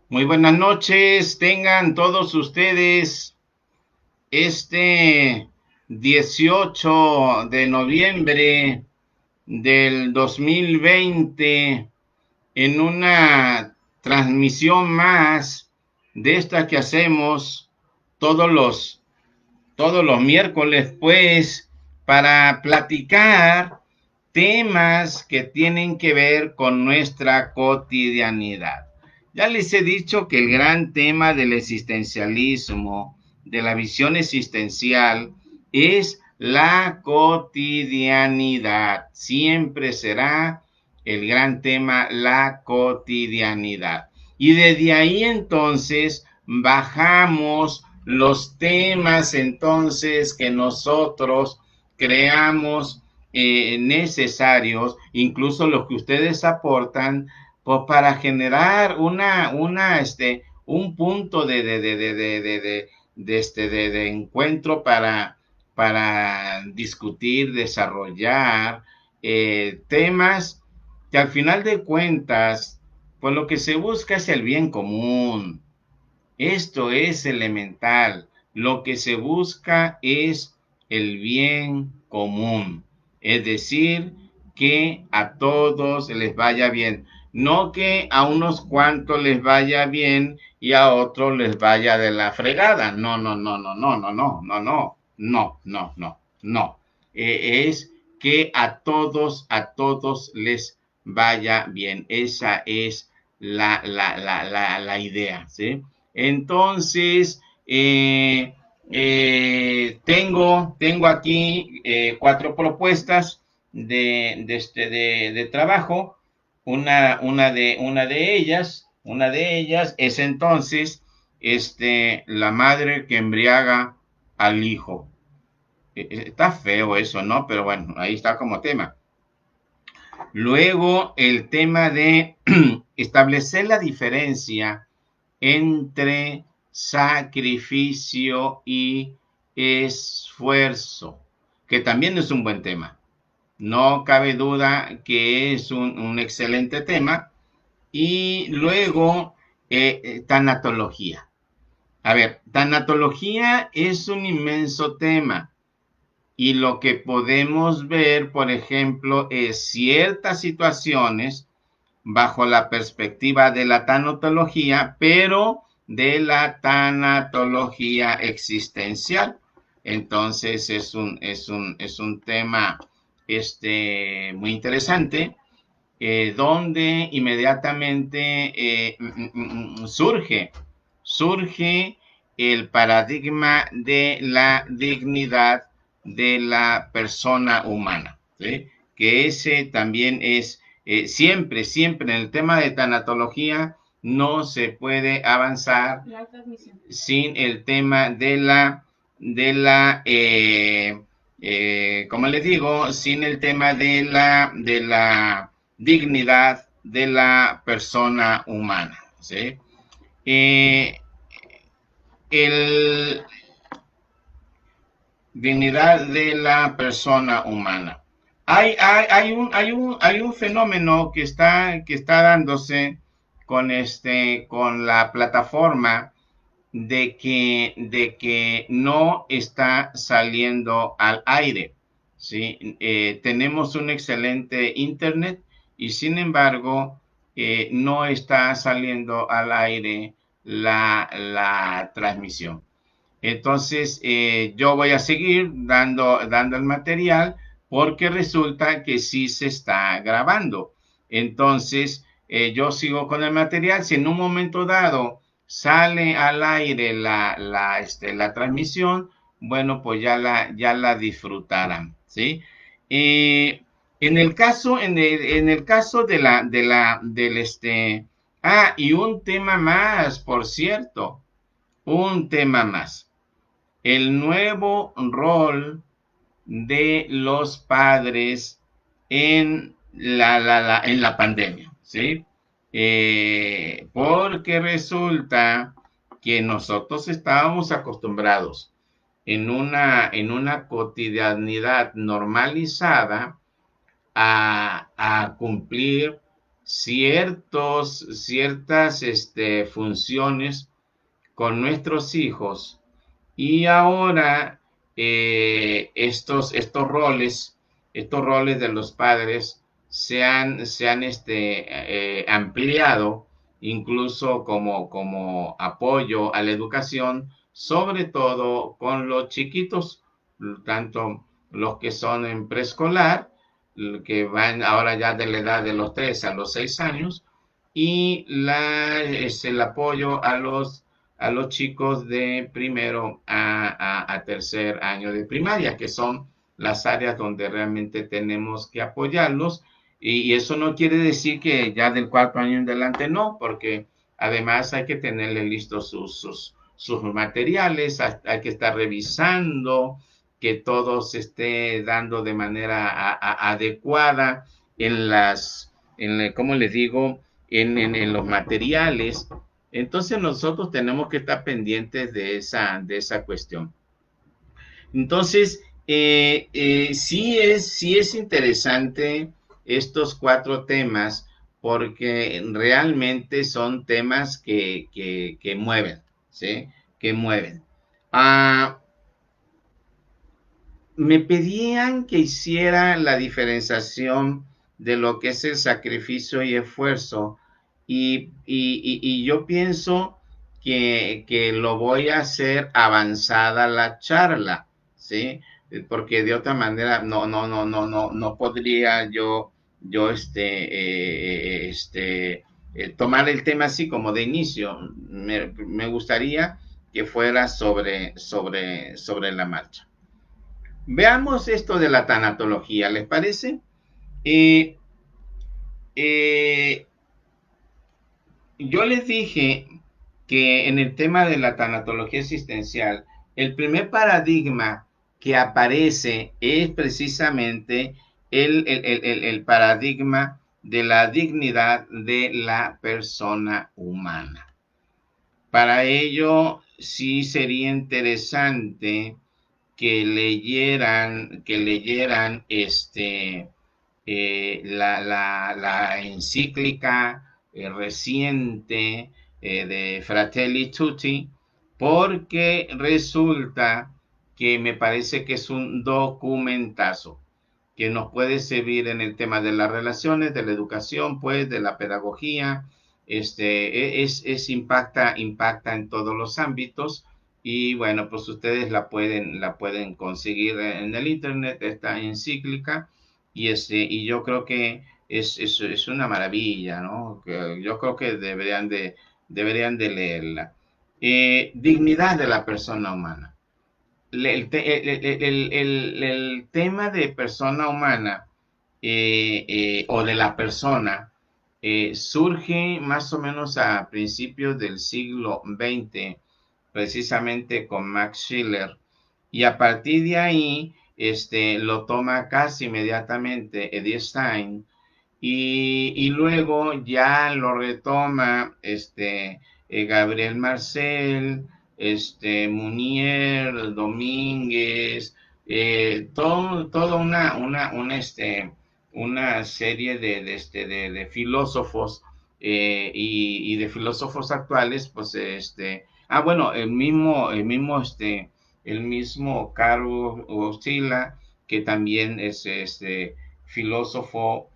Muy buenas noches, tengan todos ustedes este 18 de noviembre del 2020 en una transmisión más de esta que hacemos todos los, todos los miércoles, pues, para platicar temas que tienen que ver con nuestra cotidianidad. Ya les he dicho que el gran tema del existencialismo, de la visión existencial, es la cotidianidad. Siempre será el gran tema la cotidianidad. Y desde ahí entonces bajamos los temas entonces que nosotros creamos necesarios, incluso los que ustedes aportan, pues para generar un punto de encuentro para discutir, desarrollar temas que al final de cuentas, pues lo que se busca es el bien común. Esto es elemental. Lo que se busca es el bien común. Es decir, que a todos les vaya bien. No que a unos cuantos les vaya bien y a otros les vaya de la fregada. No, no, no, no, no, no, no, no, no, no, no, no, no. Es que a todos les vaya bien. Esa es la idea, ¿sí? Entonces, tengo aquí cuatro propuestas de trabajo. Una de ellas es entonces la madre que embriaga al hijo. Está feo eso, ¿no? Pero bueno, ahí está como tema. Luego, el tema de establecer la diferencia entre sacrificio y esfuerzo, que también es un buen tema. No cabe duda que es un excelente tema. Y luego, tanatología. A ver, tanatología es un inmenso tema. Y lo que podemos ver, por ejemplo, es ciertas situaciones bajo la perspectiva de la tanatología, pero de la tanatología existencial. Entonces es un tema muy interesante, donde inmediatamente surge el paradigma de la dignidad de la persona humana, ¿sí? Que ese también es siempre en el tema de tanatología no se puede avanzar sin el tema de la como les digo, sin el tema de la dignidad de la persona humana, ¿sí? Eh, el dignidad de la persona humana. Hay un fenómeno que está dándose con la plataforma de que no está saliendo al aire, ¿sí? Tenemos un excelente internet y sin embargo no está saliendo al aire la transmisión. Entonces, yo voy a seguir dando el material porque resulta que sí se está grabando. Entonces, yo sigo con el material. Si en un momento dado sale al aire la transmisión, bueno, pues ya la disfrutarán, ¿sí? Eh, en el caso y un tema más, por cierto, un tema más, el nuevo rol de los padres en en la pandemia, ¿sí? Porque resulta que nosotros estábamos acostumbrados en una cotidianidad normalizada a cumplir ciertas funciones con nuestros hijos y ahora estos roles de los padres se han ampliado incluso como apoyo a la educación, sobre todo con los chiquitos, tanto los que son en preescolar, que van ahora ya de la edad de los 3 a los 6 años, y es el apoyo a los chicos de primero a tercer año de primaria, que son las áreas donde realmente tenemos que apoyarlos. Y eso no quiere decir que ya del cuarto año en adelante no, porque además hay que tenerle listos sus materiales, hay que estar revisando que todo se esté dando de manera adecuada ¿cómo les digo? En los materiales. Entonces nosotros tenemos que estar pendientes de esa cuestión. Entonces, sí es interesante estos 4 temas porque realmente son temas que mueven, ¿sí? Que mueven. Ah, Me pedían que hiciera la diferenciación de lo que es el sacrificio y esfuerzo y yo pienso que lo voy a hacer avanzada la charla, ¿sí? Porque de otra manera no podría yo tomar el tema así como de inicio. Me gustaría que fuera sobre la marcha. Veamos esto de la tanatología, ¿les parece? Eh, eh, yo les dije que en el tema de la tanatología existencial, el primer paradigma que aparece es precisamente el paradigma de la dignidad de la persona humana. Para ello, sí sería interesante que leyeran la encíclica reciente de Fratelli Tutti, porque resulta que me parece que es un documentazo que nos puede servir en el tema de las relaciones, de la educación, pues, de la pedagogía. Impacta en todos los ámbitos y bueno, pues ustedes la pueden conseguir en el internet, esta encíclica, y yo creo que es una maravilla, ¿no? Yo creo que deberían de leerla. Dignidad de la persona humana. El tema de persona humana o de la persona surge más o menos a principios del siglo XX, precisamente con Max Schiller, y a partir de ahí lo toma casi inmediatamente Edith Stein, y luego ya lo retoma Gabriel Marcel, Munier, Domínguez, toda una serie de filósofos y de filósofos actuales, pues bueno, el mismo Carlos Ostila, que también es filósofo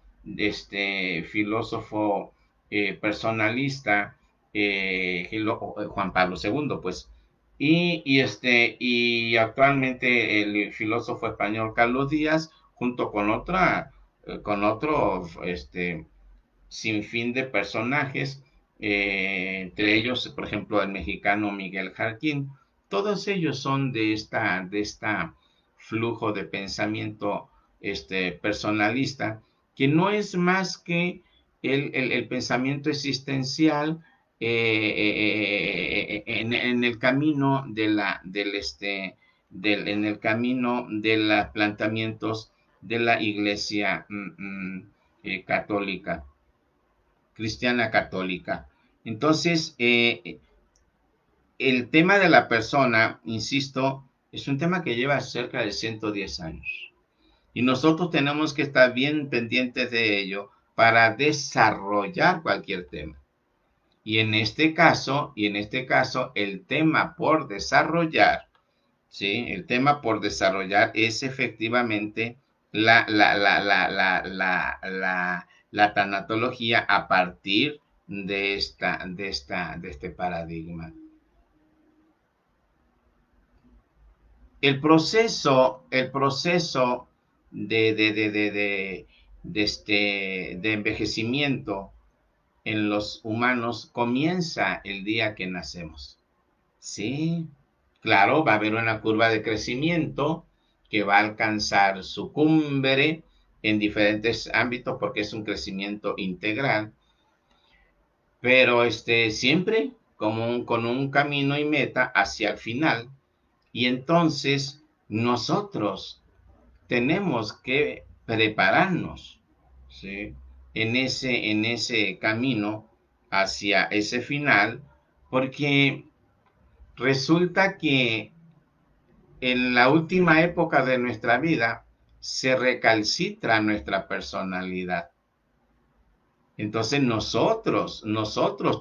personalista, Juan Pablo II, pues, y actualmente el filósofo español Carlos Díaz, junto con otro sinfín de personajes, entre ellos, por ejemplo, el mexicano Miguel Jarquín. Todos ellos son de esta flujo de pensamiento personalista, que no es más que el pensamiento existencial en el camino en el camino de los planteamientos de la Iglesia católica, cristiana católica. Entonces, el tema de la persona, insisto, es un tema que lleva cerca de 110 años. Y nosotros tenemos que estar bien pendientes de ello para desarrollar cualquier tema. Y en este caso, el tema por desarrollar, ¿sí? El tema por desarrollar es efectivamente la tanatología a partir de este paradigma. El proceso de envejecimiento en los humanos comienza el día que nacemos. Sí, claro, va a haber una curva de crecimiento que va a alcanzar su cumbre en diferentes ámbitos porque es un crecimiento integral, pero siempre como con un camino y meta hacia el final. Y entonces nosotros tenemos que prepararnos, ¿sí? En ese camino hacia ese final, porque resulta que en la última época de nuestra vida se recalcitra nuestra personalidad. Entonces nosotros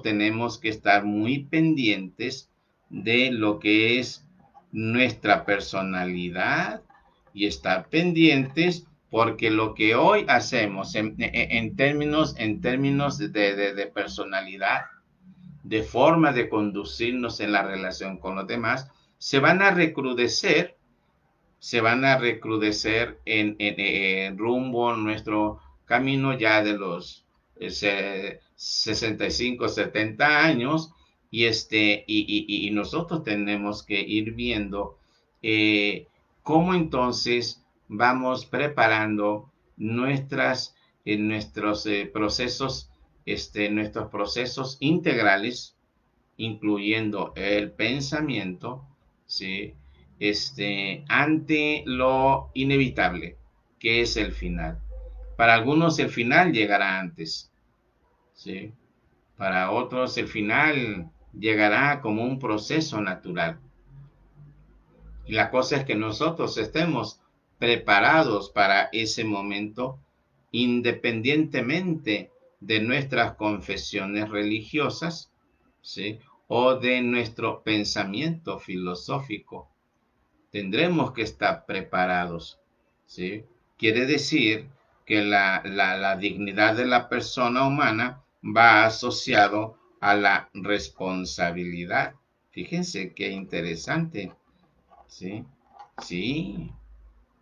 tenemos que estar muy pendientes de lo que es nuestra personalidad y estar pendientes porque lo que hoy hacemos en términos de personalidad, de forma de conducirnos en la relación con los demás, se van a recrudecer, en rumbo a nuestro camino ya de los 65, 70 años y nosotros tenemos que ir viendo cómo entonces vamos preparando nuestros nuestros procesos integrales, incluyendo el pensamiento, ¿sí? Ante lo inevitable, que es el final. Para algunos el final llegará antes, ¿sí? Para otros el final llegará como un proceso natural. Y la cosa es que nosotros estemos preparados para ese momento, independientemente de nuestras confesiones religiosas, ¿sí? O de nuestro pensamiento filosófico. Tendremos que estar preparados, ¿sí? Quiere decir que la dignidad de la persona humana va asociado a la responsabilidad. Fíjense qué interesante, ¿sí? Sí.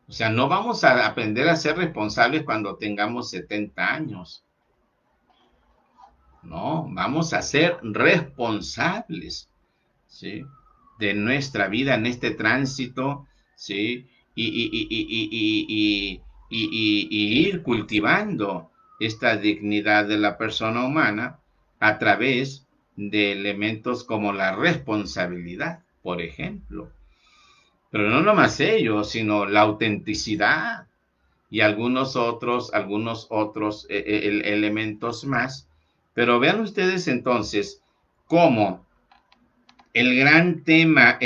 O sea, no vamos a aprender a ser responsables cuando tengamos 70 años. No, vamos a ser responsables, ¿sí? De nuestra vida en este tránsito, ¿sí? Y ir cultivando esta dignidad de la persona humana a través de elementos como la responsabilidad, por ejemplo. Pero no nomás ello, sino la autenticidad y algunos otros elementos más. Pero vean ustedes entonces cómo el gran tema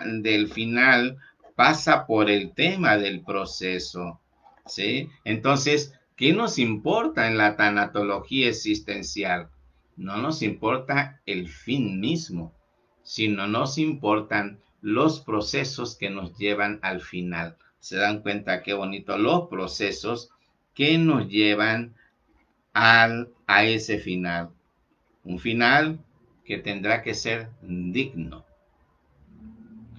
del final pasa por el tema del proceso, ¿sí? Entonces, ¿qué nos importa en la tanatología existencial? No nos importa el fin mismo, sino nos importan los procesos que nos llevan al final. ¿Se dan cuenta qué bonito? Los procesos que nos llevan a ese final. Un final que tendrá que ser digno.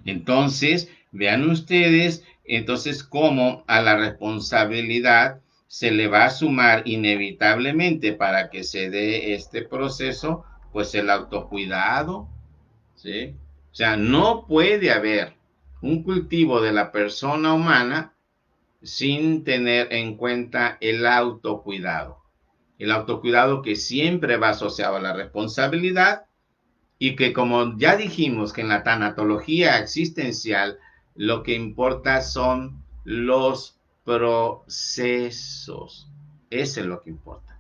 Entonces, vean ustedes, entonces cómo a la responsabilidad se le va a sumar inevitablemente para que se dé este proceso, pues el autocuidado, ¿sí? O sea, no puede haber un cultivo de la persona humana sin tener en cuenta el autocuidado. El autocuidado que siempre va asociado a la responsabilidad y que como ya dijimos que en la tanatología existencial lo que importa son los procesos. Eso es lo que importa.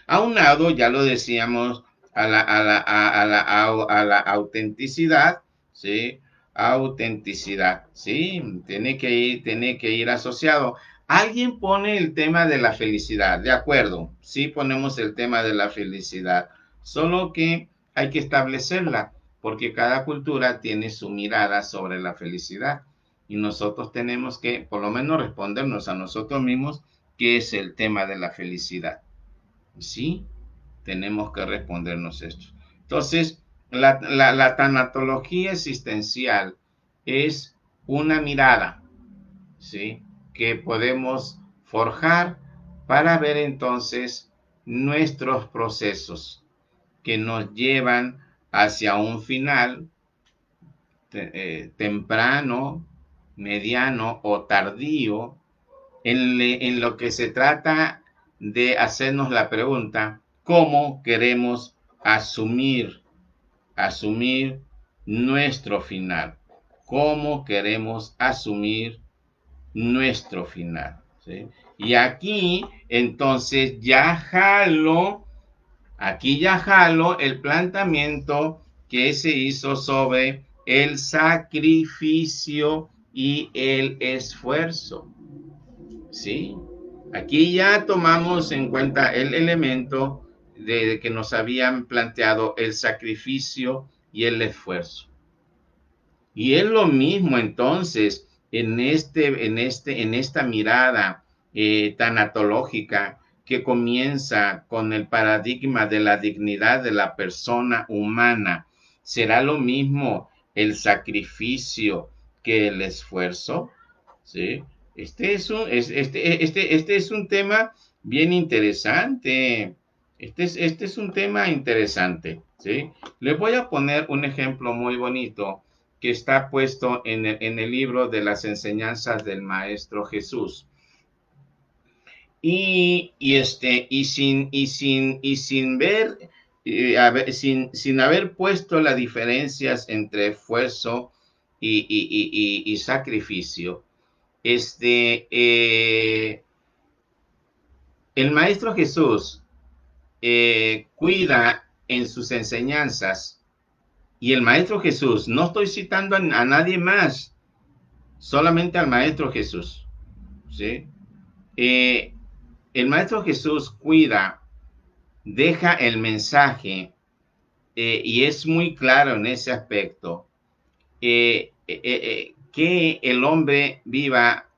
Aunado, ya lo decíamos, a la autenticidad, ¿sí? Autenticidad, ¿sí? Tiene que ir asociado Alguien pone el tema de la felicidad, de acuerdo, sí ponemos el tema de la felicidad, solo que hay que establecerla, porque cada cultura tiene su mirada sobre la felicidad y nosotros tenemos que, por lo menos, respondernos a nosotros mismos qué es el tema de la felicidad. Sí, tenemos que respondernos esto. Entonces, la tanatología existencial es una mirada, ¿sí?, que podemos forjar para ver entonces nuestros procesos que nos llevan hacia un final temprano, mediano o tardío, en lo que se trata de hacernos la pregunta, ¿cómo queremos asumir nuestro final? ¿Cómo queremos asumir nuestro final? ¿Sí? Y entonces ya jalo el planteamiento que se hizo sobre el sacrificio y el esfuerzo. ¿Sí? Aquí ya tomamos en cuenta el elemento de que nos habían planteado el sacrificio y el esfuerzo. Y es lo mismo entonces en esta mirada tanatológica que comienza con el paradigma de la dignidad de la persona humana. ¿Será lo mismo el sacrificio que el esfuerzo? ¿Sí? Este es un tema bien interesante. Este es un tema interesante, ¿sí? Les voy a poner un ejemplo muy bonito que está puesto en el libro de las enseñanzas del Maestro Jesús. Sin ver, sin haber puesto las diferencias entre esfuerzo y sacrificio, el Maestro Jesús cuida en sus enseñanzas, y el Maestro Jesús, no estoy citando a nadie más, solamente al Maestro Jesús, ¿sí? Eh, el Maestro Jesús cuida, deja el mensaje, y es muy claro en ese aspecto, que el hombre viva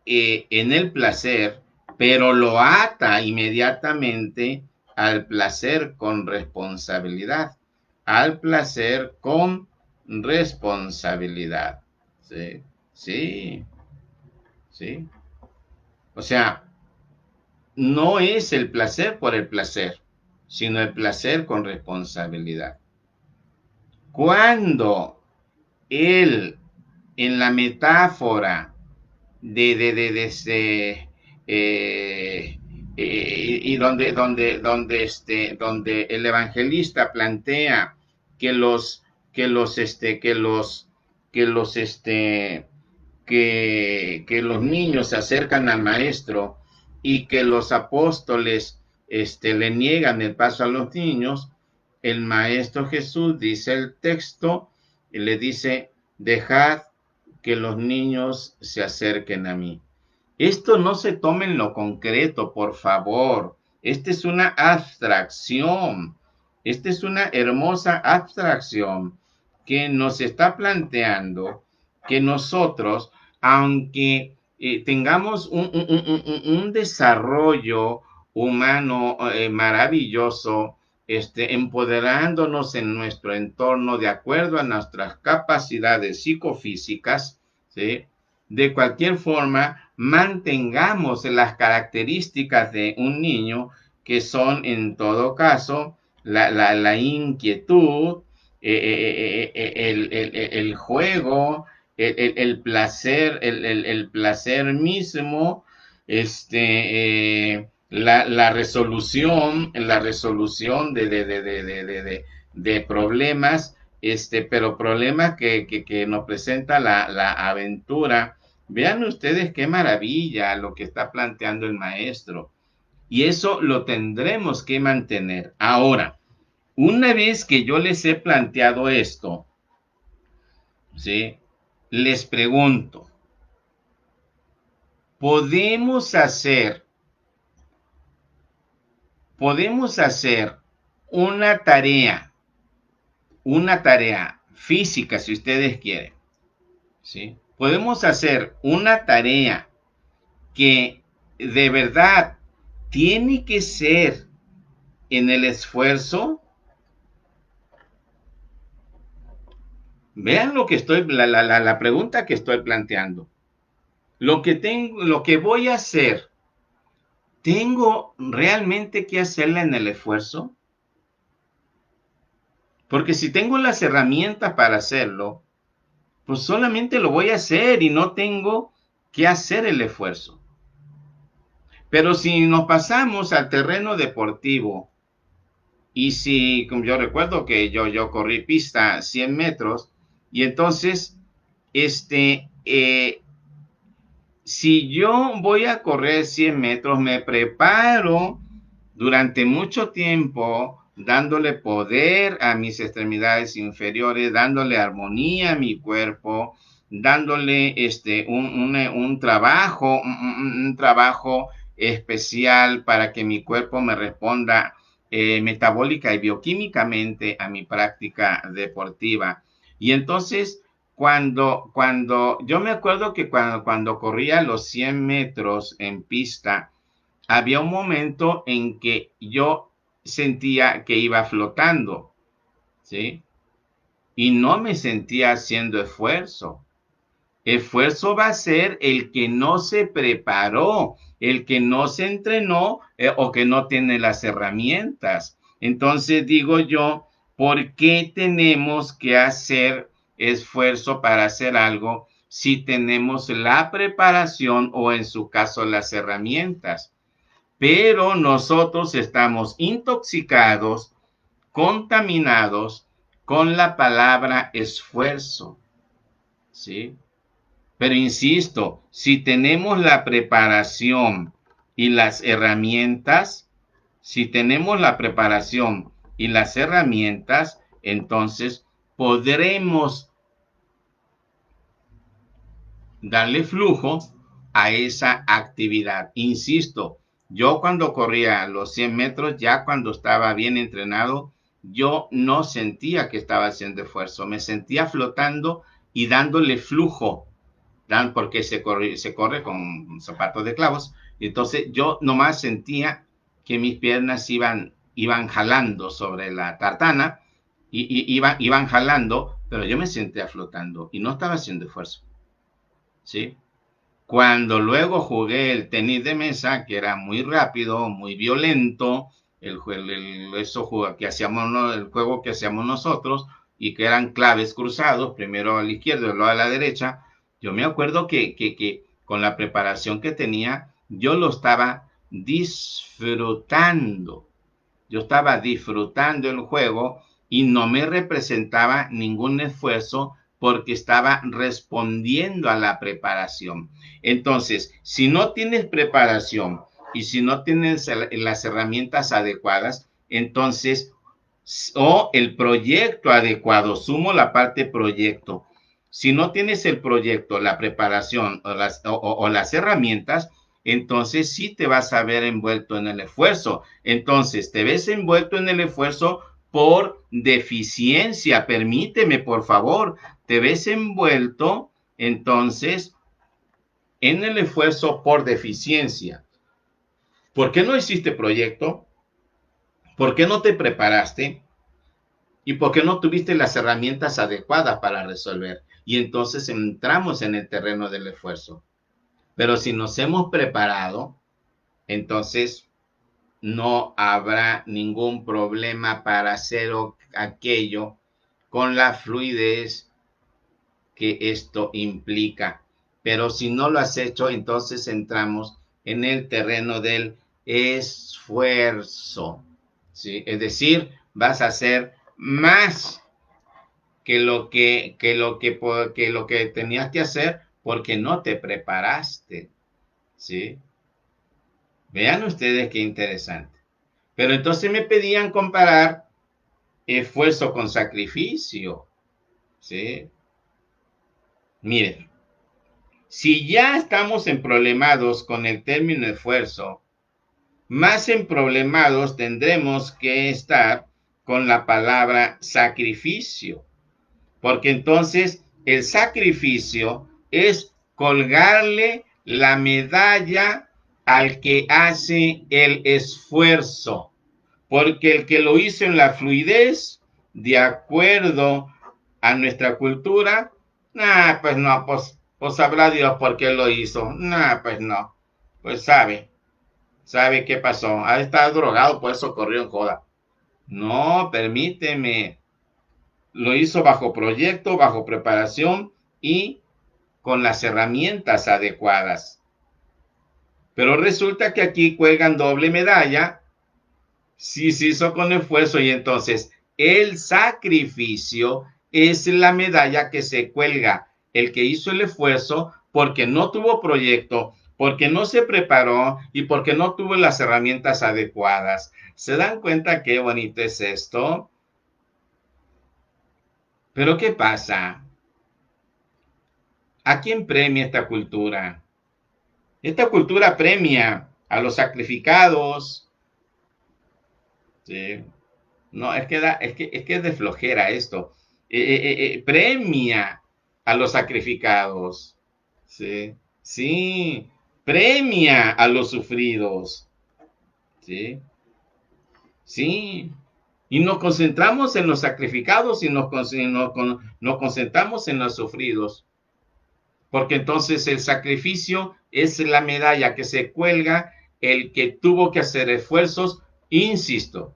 en el placer, pero lo ata inmediatamente al placer con responsabilidad, al placer con responsabilidad. Sí, sí, sí. O sea, no es el placer por el placer, sino el placer con responsabilidad. Cuando él, en la metáfora eh, y donde el evangelista plantea que los, que los, que los, que los, que los niños se acercan al maestro y que los apóstoles le niegan el paso a los niños, el maestro Jesús dice el texto y le dice, dejad que los niños se acerquen a mí. Esto no se tome en lo concreto, por favor. Esta es una abstracción. Esta es una hermosa abstracción que nos está planteando que nosotros, aunque tengamos un desarrollo humano maravilloso, empoderándonos en nuestro entorno de acuerdo a nuestras capacidades psicofísicas, ¿sí? De cualquier forma, mantengamos las características de un niño, que son en todo caso la inquietud, el juego, el placer mismo, la resolución de problemas, pero problemas que nos presenta la aventura. Vean ustedes qué maravilla lo que está planteando el maestro. Y eso lo tendremos que mantener. Ahora, una vez que yo les he planteado esto, ¿sí?, les pregunto, podemos hacer, podemos hacer una tarea física, si ustedes quieren, ¿sí? Podemos hacer una tarea que de verdad tiene que ser en el esfuerzo. Vean lo que estoy, la pregunta que estoy planteando. Lo que voy a hacer, ¿tengo realmente que hacerla en el esfuerzo? Porque si tengo las herramientas para hacerlo, pues solamente lo voy a hacer y no tengo que hacer el esfuerzo. Pero si nos pasamos al terreno deportivo, y si, como yo recuerdo que yo corrí pista 100 metros, y entonces, si yo voy a correr 100 metros, me preparo durante mucho tiempo, dándole poder a mis extremidades inferiores, dándole armonía a mi cuerpo, dándole un trabajo, un trabajo especial para que mi cuerpo me responda metabólica y bioquímicamente a mi práctica deportiva. Y entonces, yo me acuerdo que cuando corría los 100 metros en pista, había un momento en que yo sentía que iba flotando, ¿sí? Y no me sentía haciendo esfuerzo. Esfuerzo va a ser el que no se preparó, el que no se entrenó o que no tiene las herramientas. Entonces digo yo, ¿por qué tenemos que hacer esfuerzo para hacer algo si tenemos la preparación o en su caso las herramientas? Pero nosotros estamos intoxicados, contaminados con la palabra esfuerzo, ¿sí? Pero insisto, si tenemos la preparación y las herramientas, si tenemos la preparación y las herramientas, entonces podremos darle flujo a esa actividad. Insisto, yo cuando corría los 100 metros, ya cuando estaba bien entrenado, yo no sentía que estaba haciendo esfuerzo, me sentía flotando y dándole flujo porque se corre con zapatos de clavos. Y entonces yo nomás sentía que mis piernas iban jalando sobre la tartana, iban jalando, pero yo me sentía flotando y no estaba haciendo esfuerzo, ¿sí? Cuando luego jugué el tenis de mesa, que era muy rápido, muy violento, el juego que hacíamos nosotros, y que eran claves cruzados, primero a la izquierda y luego a la derecha, yo me acuerdo que con la preparación que tenía, yo lo estaba disfrutando. Yo estaba disfrutando el juego y no me representaba ningún esfuerzo porque estaba respondiendo a la preparación. Entonces, si no tienes preparación y si no tienes las herramientas adecuadas, entonces, o el proyecto adecuado, sumo la parte proyecto. Si no tienes el proyecto, la preparación o las herramientas, entonces sí te vas a ver envuelto en el esfuerzo. Entonces, te ves envuelto en el esfuerzo por deficiencia. Permíteme, por favor, te ves envuelto entonces en el esfuerzo por deficiencia. ¿Por qué no hiciste proyecto? ¿Por qué no te preparaste? ¿Y por qué no tuviste las herramientas adecuadas para resolver? Y entonces entramos en el terreno del esfuerzo. Pero si nos hemos preparado, entonces no habrá ningún problema para hacer aquello con la fluidez que esto implica. Pero si no lo has hecho, entonces entramos en el terreno del esfuerzo, ¿sí? Es decir, vas a hacer más que lo que tenías que hacer porque no te preparaste, ¿sí? Vean ustedes qué interesante. Pero entonces me pedían comparar esfuerzo con sacrificio, ¿sí? Miren, Si ya estamos emproblemados con el término esfuerzo, más emproblemados tendremos que estar con la palabra sacrificio, porque entonces el sacrificio es colgarle la medalla al que hace el esfuerzo, porque el que lo hizo en la fluidez, de acuerdo a nuestra cultura, pues no, pues sabrá Dios por qué lo hizo, pues no, pues sabe qué pasó, ha estado drogado, por eso corrió en joda. No, permíteme, lo hizo bajo proyecto, bajo preparación y con las herramientas adecuadas. Pero resulta que aquí cuelgan doble medalla, si se hizo con esfuerzo, y entonces el sacrificio es la medalla que se cuelga el que hizo el esfuerzo porque no tuvo proyecto, porque no se preparó y porque no tuvo las herramientas adecuadas. ¿Se dan cuenta qué bonito es esto? Pero ¿qué pasa? ¿A quién premia esta cultura? Esta cultura premia a los sacrificados. ¿Sí? No, es que es de flojera esto. Premia a los sacrificados. ¿Sí? Sí, premia a los sufridos. ¿Sí? Sí. Y nos concentramos en los sacrificados y nos concentramos en los sufridos. Porque entonces el sacrificio es la medalla que se cuelga el que tuvo que hacer esfuerzos, insisto,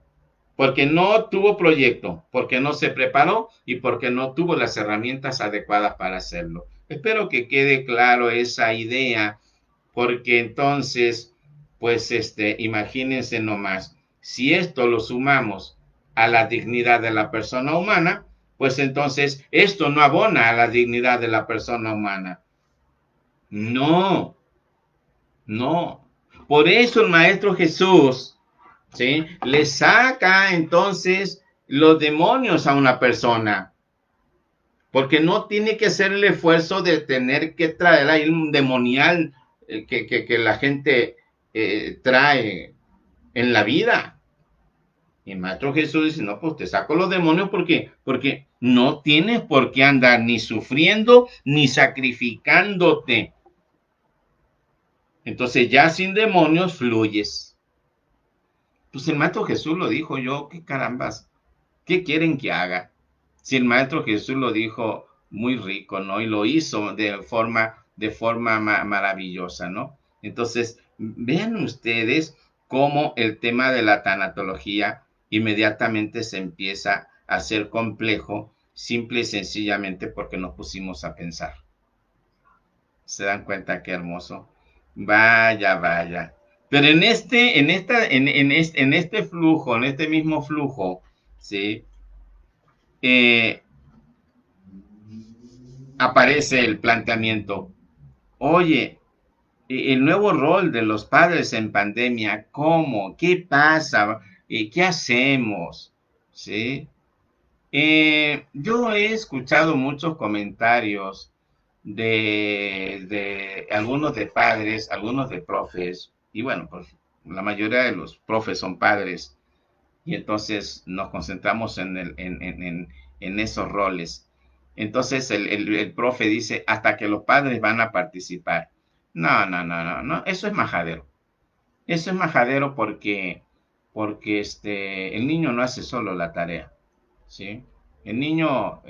porque no tuvo proyecto, porque no se preparó y porque no tuvo las herramientas adecuadas para hacerlo. Espero que quede claro esa idea, porque entonces, pues, imagínense nomás, si esto lo sumamos a la dignidad de la persona humana, pues entonces esto no abona a la dignidad de la persona humana. No, no. Por eso el Maestro Jesús, ¿sí?, le saca entonces los demonios a una persona, porque no tiene que hacer el esfuerzo de tener que traer ahí un demonial que la gente trae en la vida. Y el Maestro Jesús dice, no, pues te saco los demonios porque no tienes por qué andar ni sufriendo ni sacrificándote. Entonces ya sin demonios fluyes. Pues el Maestro Jesús lo dijo, yo, qué carambas, ¿qué quieren que haga? Si el Maestro Jesús lo dijo muy rico, ¿no? Y lo hizo de forma maravillosa, ¿no? Entonces, vean ustedes cómo el tema de la tanatología inmediatamente se empieza a hacer complejo, simple y sencillamente porque nos pusimos a pensar. ¿Se dan cuenta qué hermoso? Vaya, vaya. Pero en este flujo, en este mismo flujo, ¿sí? Eh, aparece el planteamiento, oye, el nuevo rol de los padres en pandemia, ¿cómo? ¿Qué pasa? ¿Qué hacemos? ¿Sí? Yo he escuchado muchos comentarios de algunos de padres, algunos de profes, y bueno, pues la mayoría de los profes son padres, y entonces nos concentramos en esos roles. Entonces el profe dice, hasta que los padres van a participar. No, no, no, no, no, eso es majadero. Eso es majadero porque el niño no hace solo la tarea, ¿sí? El niño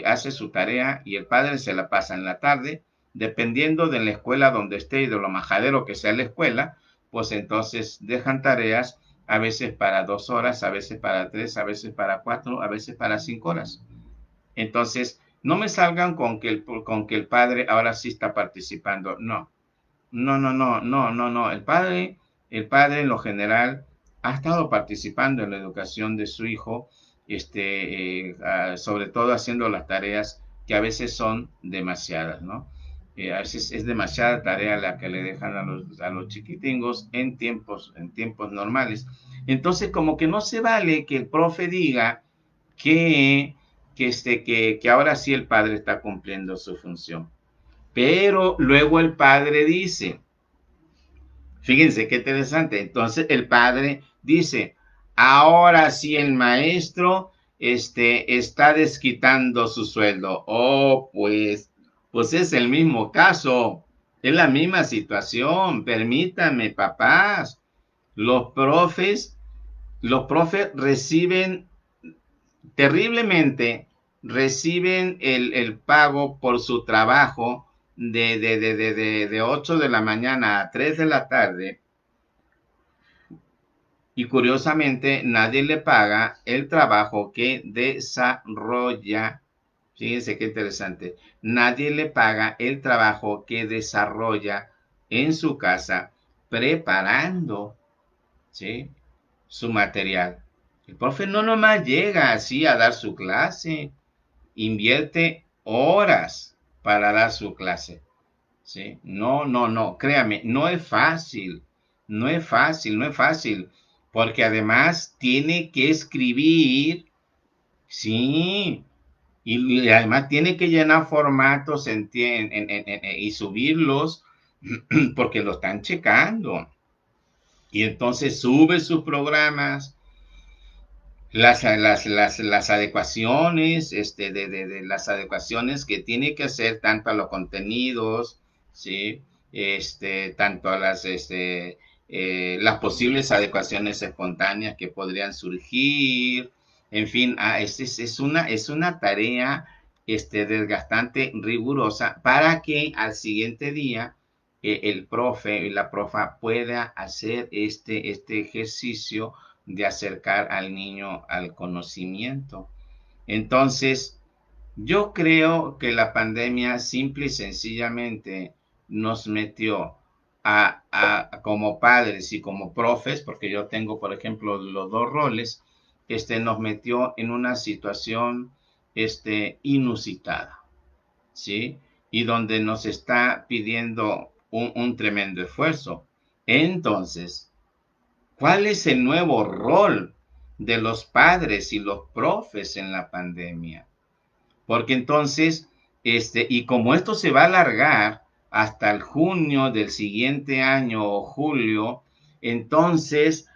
hace su tarea y el padre se la pasa en la tarde, dependiendo de la escuela donde esté y de lo majadero que sea la escuela, pues entonces dejan tareas a veces para 2 horas, a veces para 3, a veces para 4, a veces para 5 horas. Entonces, no me salgan con que el padre ahora sí está participando. No, no, no, no, no, no, no. El padre en lo general ha estado participando en la educación de su hijo, sobre todo haciendo las tareas que a veces son demasiadas, ¿no? A veces es demasiada tarea la que le dejan a los chiquitingos en tiempos normales. Entonces, como que no se vale que el profe diga que ahora sí el padre está cumpliendo su función. Pero luego el padre dice, fíjense qué interesante, entonces el padre dice, ahora sí el maestro está desquitando su sueldo. Oh, pues es el mismo caso, es la misma situación. Permítanme, papás, los profes, los profes reciben terriblemente, reciben el pago por su trabajo de 8 de la mañana a 3 de la tarde, y curiosamente nadie le paga el trabajo que desarrolla. Fíjense qué interesante. Nadie le paga el trabajo que desarrolla en su casa preparando, ¿sí?, su material. El profe no nomás llega así a dar su clase, invierte horas para dar su clase, ¿sí? No, no, no, créame, no es fácil, no es fácil, no es fácil, porque además tiene que escribir, sí, y además tiene que llenar formatos y subirlos porque lo están checando. Y entonces sube sus programas, las adecuaciones, de las adecuaciones que tiene que hacer tanto a los contenidos, ¿sí? Tanto a las posibles adecuaciones espontáneas que podrían surgir, en fin, es una tarea, desgastante, rigurosa, para que al siguiente día el profe y la profa pueda hacer este ejercicio de acercar al niño al conocimiento. Entonces, yo creo que la pandemia simple y sencillamente nos metió como padres y como profes, porque yo tengo, por ejemplo, los dos roles, nos metió en una situación, inusitada, ¿sí? Y donde nos está pidiendo un tremendo esfuerzo. Entonces, ¿cuál es el nuevo rol de los padres y los profes en la pandemia? Porque entonces, y como esto se va a alargar hasta el junio del siguiente año o julio, entonces,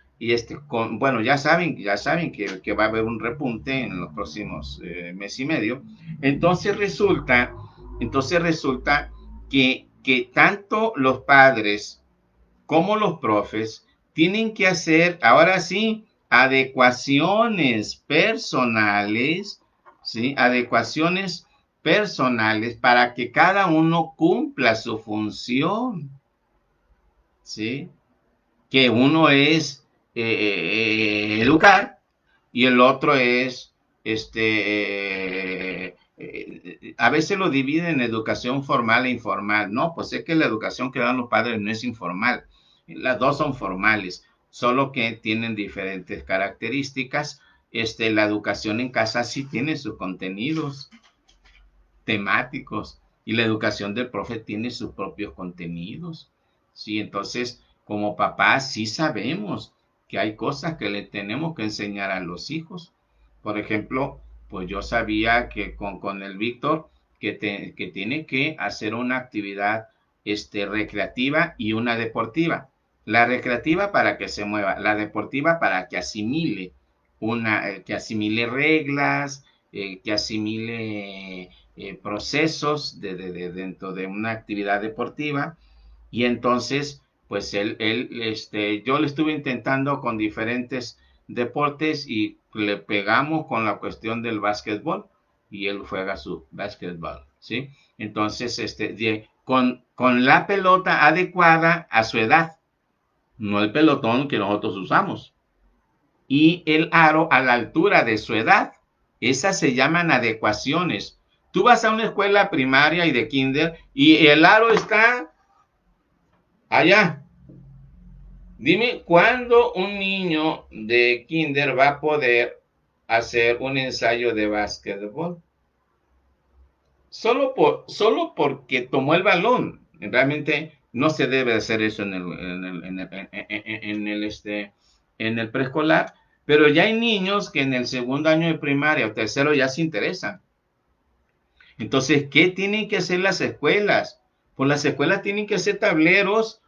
bueno, ya saben que va a haber un repunte en los próximos mes y medio. Entonces resulta que tanto los padres como los profes tienen que hacer, ahora sí, adecuaciones personales, ¿sí? Adecuaciones personales para que cada uno cumpla su función, ¿sí? Que uno es educar y el otro es, a veces lo dividen en educación formal e informal. No, pues es que la educación que dan los padres no es informal. Las dos son formales, solo que tienen diferentes características. La educación en casa sí tiene sus contenidos temáticos y la educación del profe tiene sus propios contenidos. Sí, entonces, como papás sí sabemos que hay cosas que le tenemos que enseñar a los hijos. Por ejemplo, pues yo sabía que con el Víctor que tiene que hacer una actividad recreativa y una deportiva. La recreativa para que se mueva, la deportiva para que asimile que asimile reglas, que asimile procesos dentro de una actividad deportiva. Y entonces, pues yo le estuve intentando con diferentes deportes y le pegamos con la cuestión del básquetbol y él juega su básquetbol, ¿sí? Entonces, con la pelota adecuada a su edad, no el pelotón que nosotros usamos, y el aro a la altura de su edad. Esas se llaman adecuaciones. Tú vas a una escuela primaria y de kinder y el aro está allá. Dime cuándo un niño de kinder va a poder hacer un ensayo de básquetbol. Solo porque tomó el balón. Realmente no se debe hacer eso en el preescolar, pero ya hay niños que en el segundo año de primaria o tercero ya se interesan. Entonces, ¿qué tienen que hacer las escuelas? Pues las escuelas tienen que ser tableros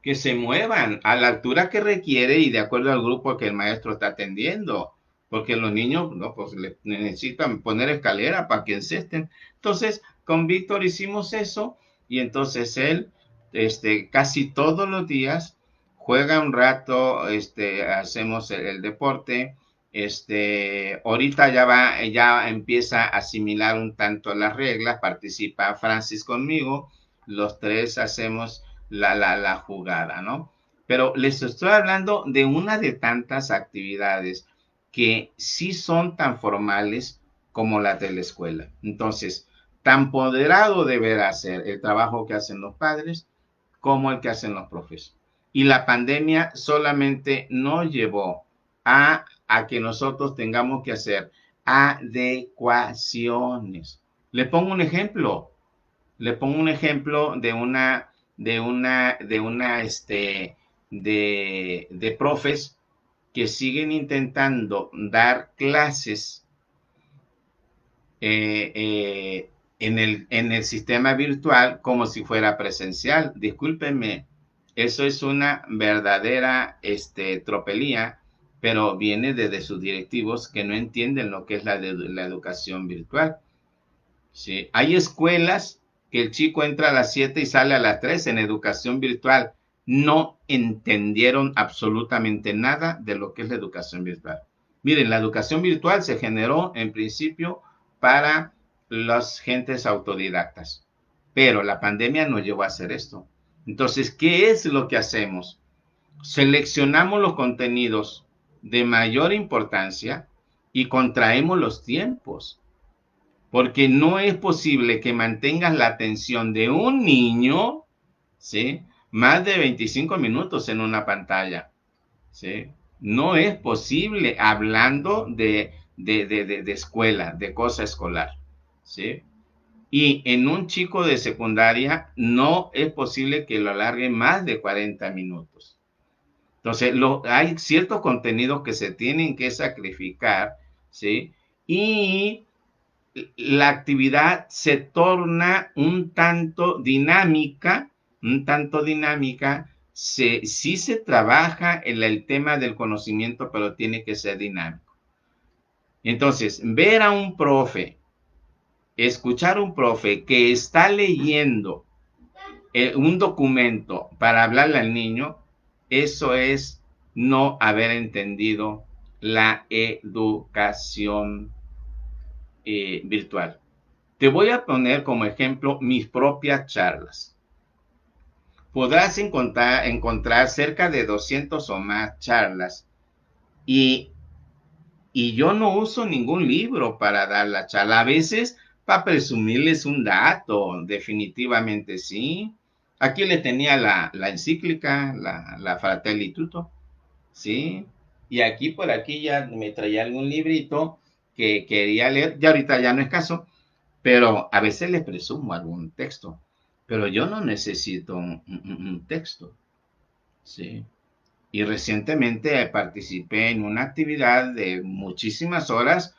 que se muevan a la altura que requiere y de acuerdo al grupo que el maestro está atendiendo. Porque los niños, no, pues necesitan poner escalera para que encesten. Entonces, con Víctor hicimos eso y entonces él, casi todos los días juega un rato, hacemos el deporte. Ahorita ya empieza a asimilar un tanto las reglas, participa Francis conmigo, los tres hacemos la jugada, ¿no? Pero les estoy hablando de una de tantas actividades que sí son tan formales como las de la escuela. Entonces, tan poderado deberá ser el trabajo que hacen los padres como el que hacen los profes. Y la pandemia solamente nos llevó a que nosotros tengamos que hacer adecuaciones. Le pongo un ejemplo. Le pongo un ejemplo de profes que siguen intentando dar clases eh, eh, en el sistema virtual como si fuera presencial. Discúlpenme, eso es una verdadera tropelía, pero viene desde sus directivos que no entienden lo que es la educación virtual. ¿Sí? Hay escuelas que el chico entra a las 7 y sale a las 3 en educación virtual. No entendieron absolutamente nada de lo que es la educación virtual. Miren, la educación virtual se generó en principio para las gentes autodidactas, pero la pandemia nos llevó a hacer esto. Entonces, ¿qué es lo que hacemos? Seleccionamos los contenidos de mayor importancia y contraemos los tiempos, porque no es posible que mantengas la atención de un niño, ¿sí? Más de 25 minutos en una pantalla, ¿sí? No es posible hablando de escuela, de cosa escolar, ¿sí? Y en un chico de secundaria no es posible que lo alargue más de 40 minutos. Entonces, hay ciertos contenidos que se tienen que sacrificar, ¿sí? Y la actividad se torna un tanto dinámica, sí se trabaja en el tema del conocimiento, pero tiene que ser dinámico. Entonces, ver a un profe, escuchar a un profe que está leyendo un documento para hablarle al niño, eso es no haber entendido la educación virtual. Te voy a poner como ejemplo mis propias charlas. Podrás encontrar cerca de 200 o más charlas y, y yo no uso ningún libro para dar la charla. A veces para presumirles un dato, definitivamente sí. Aquí le tenía la encíclica, la Fratelli Tutti, ¿sí? Y aquí por aquí ya me traía algún librito que quería leer, ya ahorita ya no es caso, pero a veces le presumo algún texto, pero yo no necesito un texto, ¿sí? Y recientemente participé en una actividad de muchísimas horas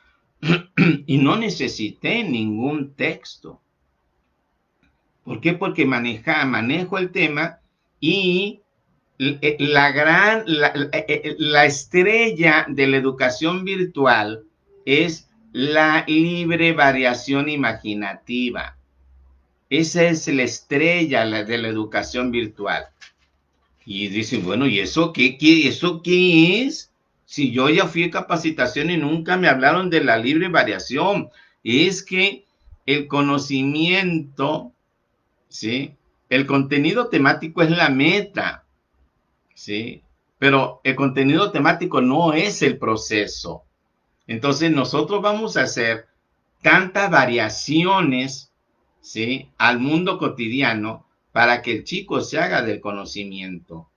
y no necesité ningún texto. ¿Por qué? Porque manejo el tema y la estrella de la educación virtual es la libre variación imaginativa. Esa es la estrella de la educación virtual. Y dicen, bueno, ¿y eso qué es? Si yo ya fui a capacitación y nunca me hablaron de la libre variación. Es que el conocimiento, ¿sí? El contenido temático es la meta, ¿sí? Pero el contenido temático no es el proceso. Entonces nosotros vamos a hacer tantas variaciones, ¿sí? Al mundo cotidiano para que el chico se haga del conocimiento.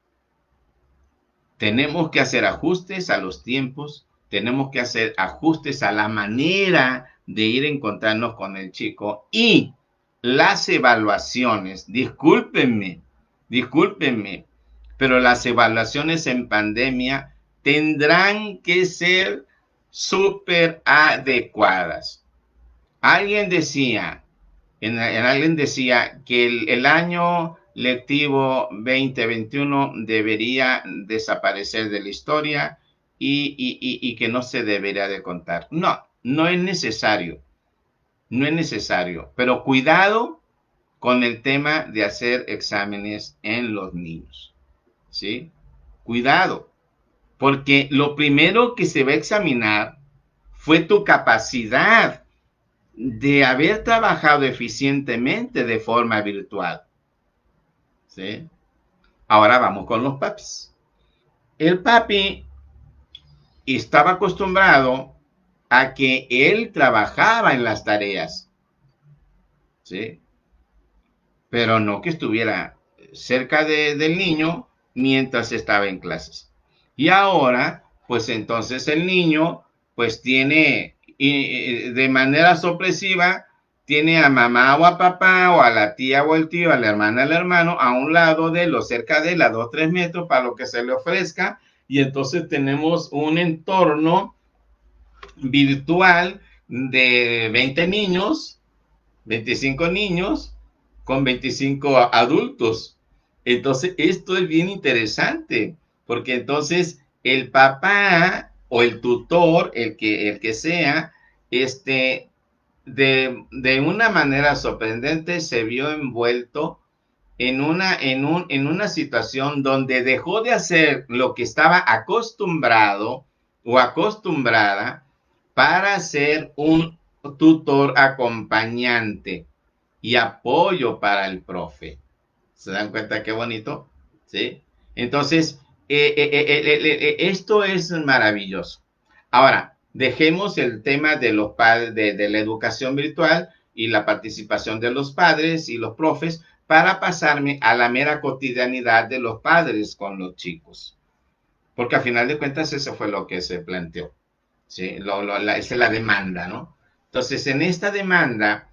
Tenemos que hacer ajustes a los tiempos, tenemos que hacer ajustes a la manera de ir a encontrarnos con el chico y las evaluaciones, discúlpenme, pero las evaluaciones en pandemia tendrán que ser súper adecuadas. Alguien decía, alguien decía que el año lectivo 2021 debería desaparecer de la historia y que no se debería de contar. No, no es necesario, no es necesario, pero cuidado con el tema de hacer exámenes en los niños, ¿sí? Cuidado, porque lo primero que se va a examinar fue tu capacidad de haber trabajado eficientemente de forma virtual, ¿sí? Ahora vamos con los papis. El papi estaba acostumbrado a que él trabajaba en las tareas, ¿sí? Pero no que estuviera cerca del niño mientras estaba en clases. Y ahora, pues entonces el niño, pues tiene, de manera sorpresiva, tiene a mamá o a papá o a la tía o el tío, a la hermana, al hermano, a un lado de él o cerca de él, a 2 o 3 metros para lo que se le ofrezca. Y entonces tenemos un entorno virtual de 20 niños, 25 niños con 25 adultos. Entonces, esto es bien interesante, porque entonces el papá o el tutor, el que sea, de una manera sorprendente se vio envuelto en una situación donde dejó de hacer lo que estaba acostumbrado o acostumbrada para ser un tutor acompañante y apoyo para el profe. ¿Se dan cuenta qué bonito? ¿Sí? Entonces, esto es maravilloso. Ahora, dejemos el tema de los padres, de la educación virtual y la participación de los padres y los profes para pasarme a la mera cotidianidad de los padres con los chicos. Porque a final de cuentas eso fue lo que se planteó. ¿Sí? Esa es la demanda, ¿no? Entonces, en esta demanda,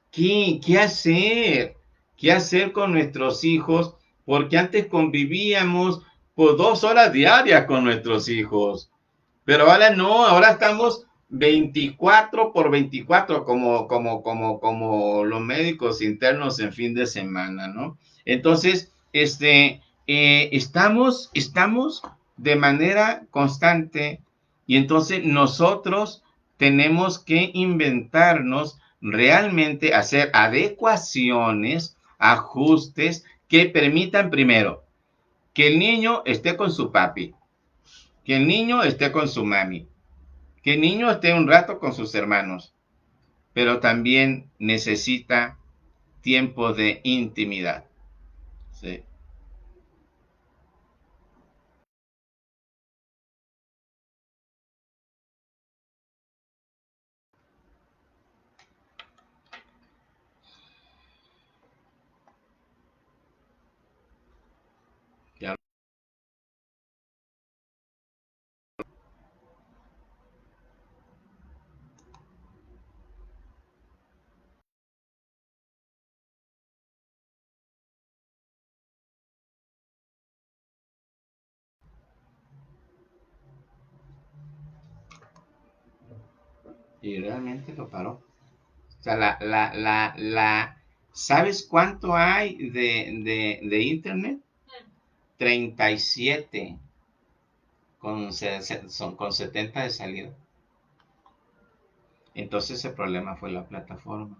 ¿qué hacer? ¿Qué hacer con nuestros hijos? Porque antes convivíamos por 2 horas diarias con nuestros hijos. Pero ahora no, ahora estamos 24 por 24 como los médicos internos en fin de semana, ¿no? Entonces, estamos de manera constante y entonces nosotros tenemos que inventarnos realmente hacer adecuaciones, ajustes que permitan primero que el niño esté con su papi, que el niño esté con su mami, que el niño esté un rato con sus hermanos, pero también necesita tiempo de intimidad. ¿Sí? Ya. Y realmente lo paró. O sea, ¿sabes cuánto hay de internet? 37 con 70 de salida. Entonces el problema fue la plataforma.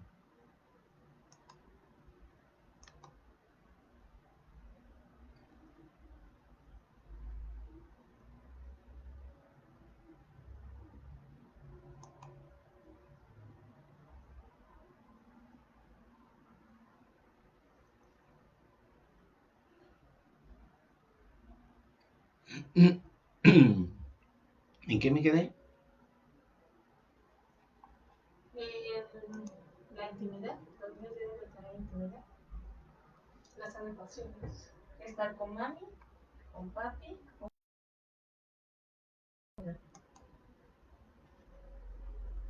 ¿En qué me quedé? Eh, la intimidad, los niños deben de tener intimidad, las adecuaciones, estar con mami, con papi,